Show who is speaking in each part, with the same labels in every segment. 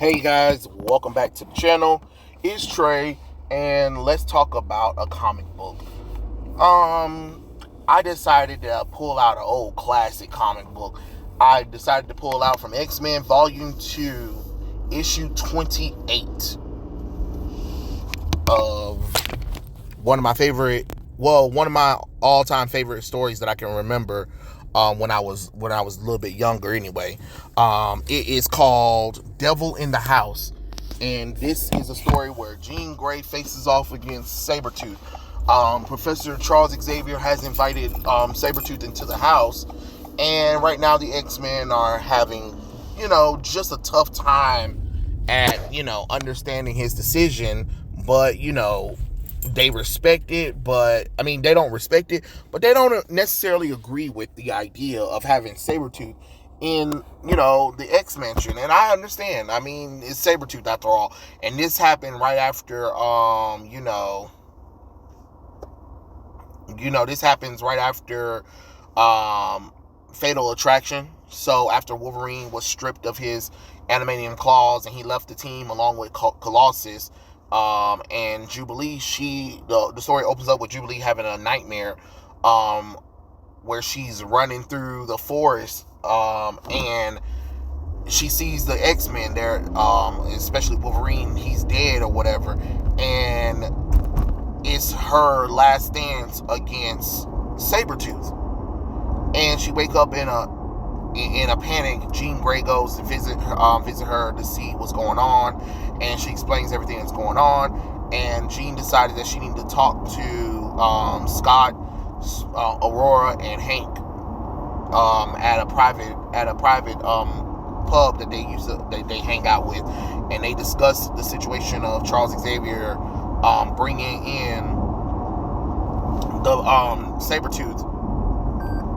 Speaker 1: Hey guys, welcome back to the channel. It's Trey, and let's talk about a comic book. Um, I decided to pull out an old classic comic book. I decided to pull out from X-Men Volume 2, issue 28 of one of my all-time favorite stories that I can remember. When I was a little bit younger, anyway. It is called "Devil in the House," and this is a story where Jean Grey faces off against Sabertooth. Professor Charles Xavier has invited Sabertooth into the house, and right now the X-Men are having, just a tough time at, understanding his decision, but, they respect it, but I mean, they don't respect it, but they don't necessarily agree with the idea of having Sabertooth in, the X Mansion. And I understand. I mean, it's Sabertooth after all. And this happened right after, this happens right after Fatal Attraction. So after Wolverine was stripped of his animating claws and he left the team along with Colossus, and Jubilee, the story opens up with Jubilee having a nightmare, where she's running through the forest, and she sees the X-Men there, especially Wolverine. He's dead or whatever, and it's her last stance against Sabertooth. And she wake up in a panic. Jean Grey goes to visit her to see what's going on, and she explains everything that's going on. And Jean decided that she needed to talk to Scott, Aurora, and Hank at a private pub that they hang out with, and they discuss the situation of Charles Xavier bringing in the Sabertooth,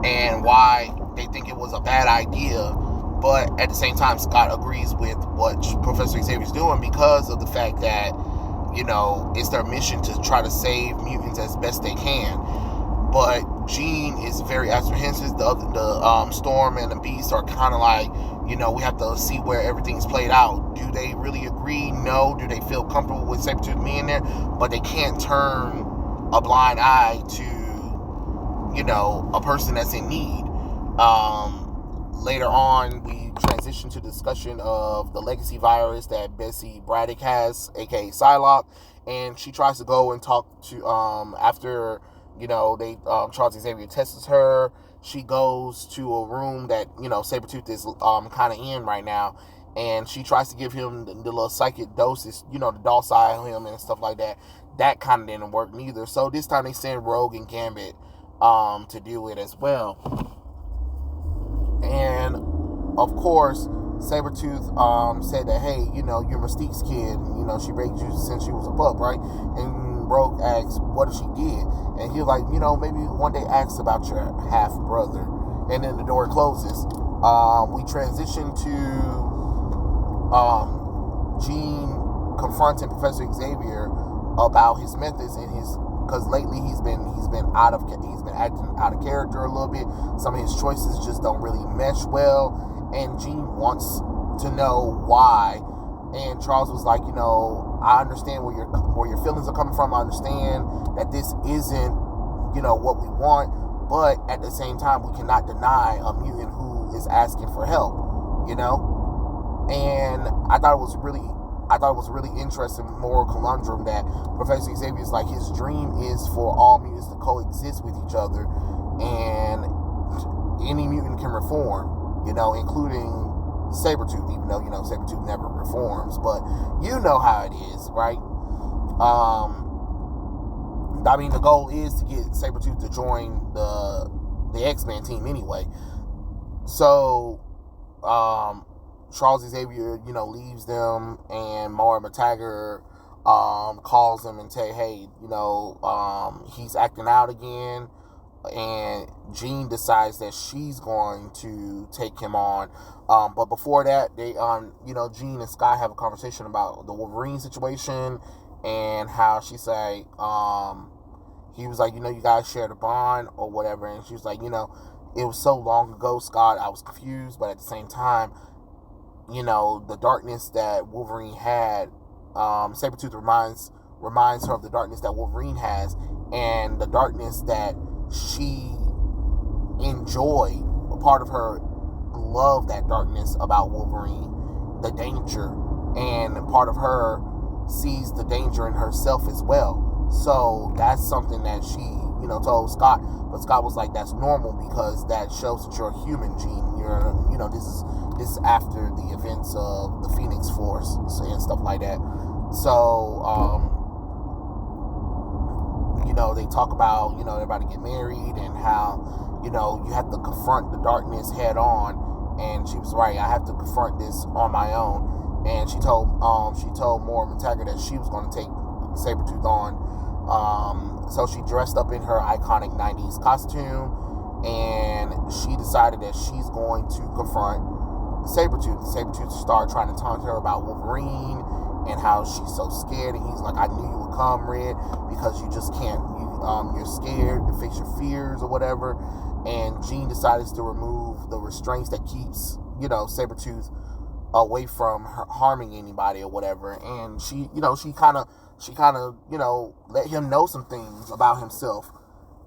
Speaker 1: and why they think it was a bad idea. But at the same time, Scott agrees with what Professor Xavier's doing because of the fact that, it's their mission to try to save mutants as best they can. But Jean is very apprehensive. The Storm and the Beast are kind of like, we have to see where everything's played out. Do they really agree? No. Do they feel comfortable with Sabertooth being there? But they can't turn a blind eye to, a person that's in need. Later on, we transition to discussion of the legacy virus that Bessie Braddock has, aka Psylocke, and she tries to go and talk to after Charles Xavier tests her. She goes to a room that Sabertooth is kind of in right now, and she tries to give him the little psychic doses, the docile him and stuff like that. That kind of didn't work neither. So this time they send Rogue and Gambit to do it as well. And of course, Sabertooth said that, hey, you're Mystique's kid. She raised you since she was a pup, right? And Rogue asks, what if she did? And he was like, maybe one day ask about your half brother. And then the door closes. We transition to Jean confronting Professor Xavier about his methods and because lately he's been acting out of character a little bit. Some of his choices just don't really mesh well, and Jean wants to know why. And Charles was like, I understand where your feelings are coming from. I understand that this isn't, what we want, but at the same time, we cannot deny a mutant who is asking for help, And I thought it was a really interesting moral conundrum that Professor Xavier's like, his dream is for all mutants to coexist with each other, and any mutant can reform, including Sabertooth, even though, Sabertooth never reforms, but you know how it is, right? I mean, the goal is to get Sabertooth to join the X-Men team anyway. So, Charles Xavier, leaves them, and Moira McTaggart calls him and say, hey, he's acting out again. And Jean decides that she's going to take him on. But before that, they, Jean and Scott have a conversation about the Wolverine situation and how she's like, he was like, you guys shared a bond or whatever. And she was like, it was so long ago, Scott, I was confused, but at the same time, the darkness that Wolverine had. Sabertooth reminds her of the darkness that Wolverine has, and the darkness that she enjoyed. A part of her loved that darkness about Wolverine, the danger, and part of her sees the danger in herself as well. So that's something that she, told Scott, but Scott was like, "That's normal because that shows that you're a human, Jean. This is after the events of the Phoenix Force and stuff like that." So, they talk about, everybody get married and how, you have to confront the darkness head on. And she was right. I have to confront this on my own. And she told Moira McTaggart that she was going to take Sabertooth on. So she dressed up in her iconic 90s costume, and she decided that she's going to confront Sabertooth. Sabertooth started trying to taunt her about Wolverine and how she's so scared, and he's like, "I knew you would come, Red, because you just can't, you're scared to face your fears or whatever." And Jean decides to remove the restraints that keeps, Sabertooth away from her harming anybody or whatever. And she kind of, let him know some things about himself.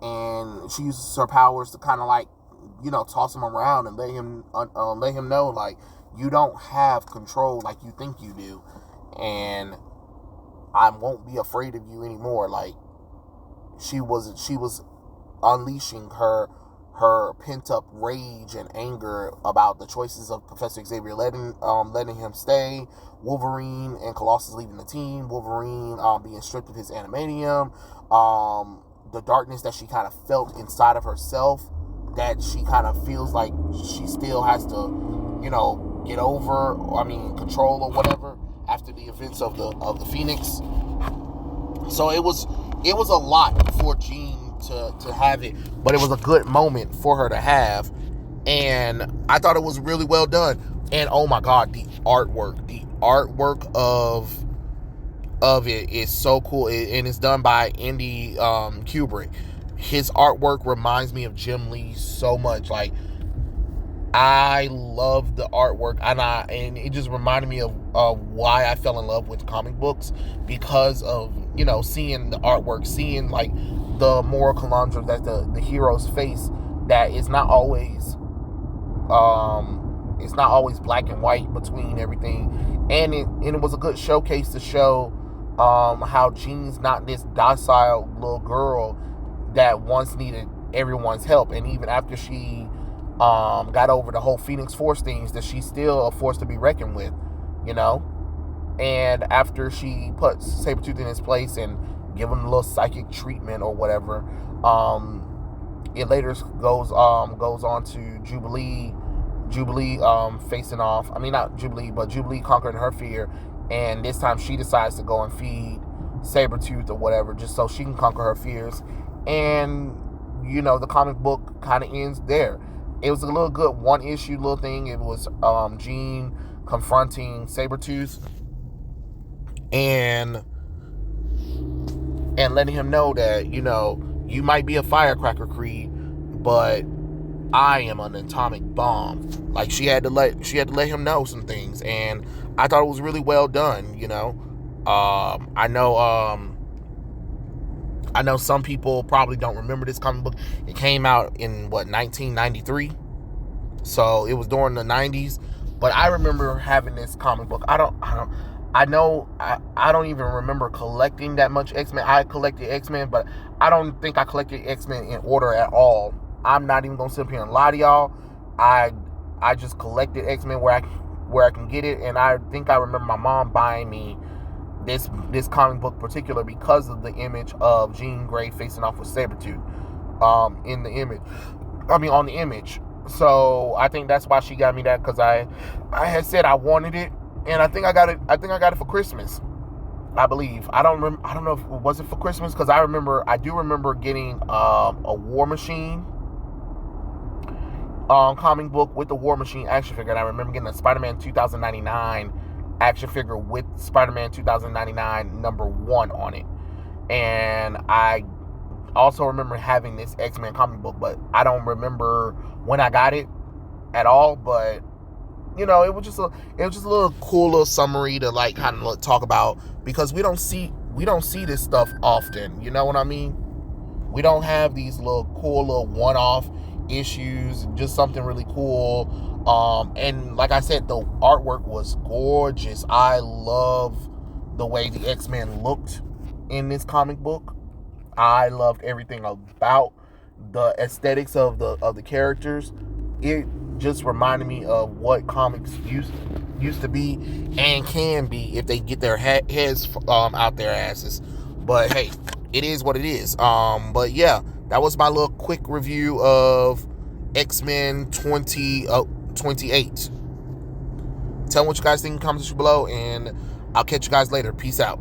Speaker 1: And she uses her powers to kind of like, toss him around and let him know, like, you don't have control like you think you do. And I won't be afraid of you anymore. Like, she was unleashing her pent-up rage and anger about the choices of Professor Xavier letting him stay, Wolverine and Colossus leaving the team, Wolverine being stripped of his adamantium, the darkness that she kind of felt inside of herself, that she kind of feels like she still has to, get over, control or whatever after the events of the Phoenix. So it was a lot for Jean to have it, but it was a good moment for her to have, and I thought it was really well done. And oh my god, the artwork of it is so cool, and it's done by Andy Kubrick. His artwork reminds me of Jim Lee so much. Like, I love the artwork, and it just reminded me of why I fell in love with comic books, because of seeing the artwork, seeing like the moral conundrum that the heroes face, that it's not always black and white between everything, and it was a good showcase to show how Jean's not this docile little girl that once needed everyone's help, and even after she got over the whole Phoenix Force things, that she's still a force to be reckoned with, and after she puts Sabertooth in his place and give him a little psychic treatment or whatever, it later goes on to Jubilee facing off, not Jubilee, but Jubilee conquering her fear, and this time she decides to go and feed Sabertooth or whatever, just so she can conquer her fears. And the comic book kind of ends there. It was a little good one-issue little thing. It was Jean confronting Sabertooth and letting him know that, you might be a firecracker, Creed, but I am an atomic bomb. Like, she had to let him know some things, and I thought it was really well done. I know some people probably don't remember this comic book. It came out in 1993, so it was during the 90s. But I remember having this comic book. I don't even remember collecting that much X-Men. I collected X-Men, but I don't think I collected X-Men in order at all. I'm not even gonna sit up here and lie to y'all. I just collected X-Men where I can get it, and I think I remember my mom buying me this comic book particular because of the image of Jean Grey facing off with Sabertooth on the image. So I think that's why she got me that, because I had said I wanted it, and I think I got it for Christmas, I believe. I don't know if it was for Christmas, because I do remember getting a War Machine comic book with the War Machine action figure, and I remember getting a Spider-Man 2099 action figure with Spider-Man 2099 #1 on it. And I also remember having this X-Men comic book, but I don't remember when I got it at all. But it was just a little cool little summary to like kind of talk about, because we don't see this stuff often. You know what I mean? We don't have these little cool little one-off issues, just something really cool. And like I said, the artwork was gorgeous. I love the way the X-Men looked in this comic book. I loved everything about the aesthetics of the characters. It just reminded me of what comics used to be and can be if they get their heads out their asses. But hey, it is what it is. But yeah, that was my little quick review of X-Men 2028. Tell me what you guys think in the comments below, and I'll catch you guys later. Peace out.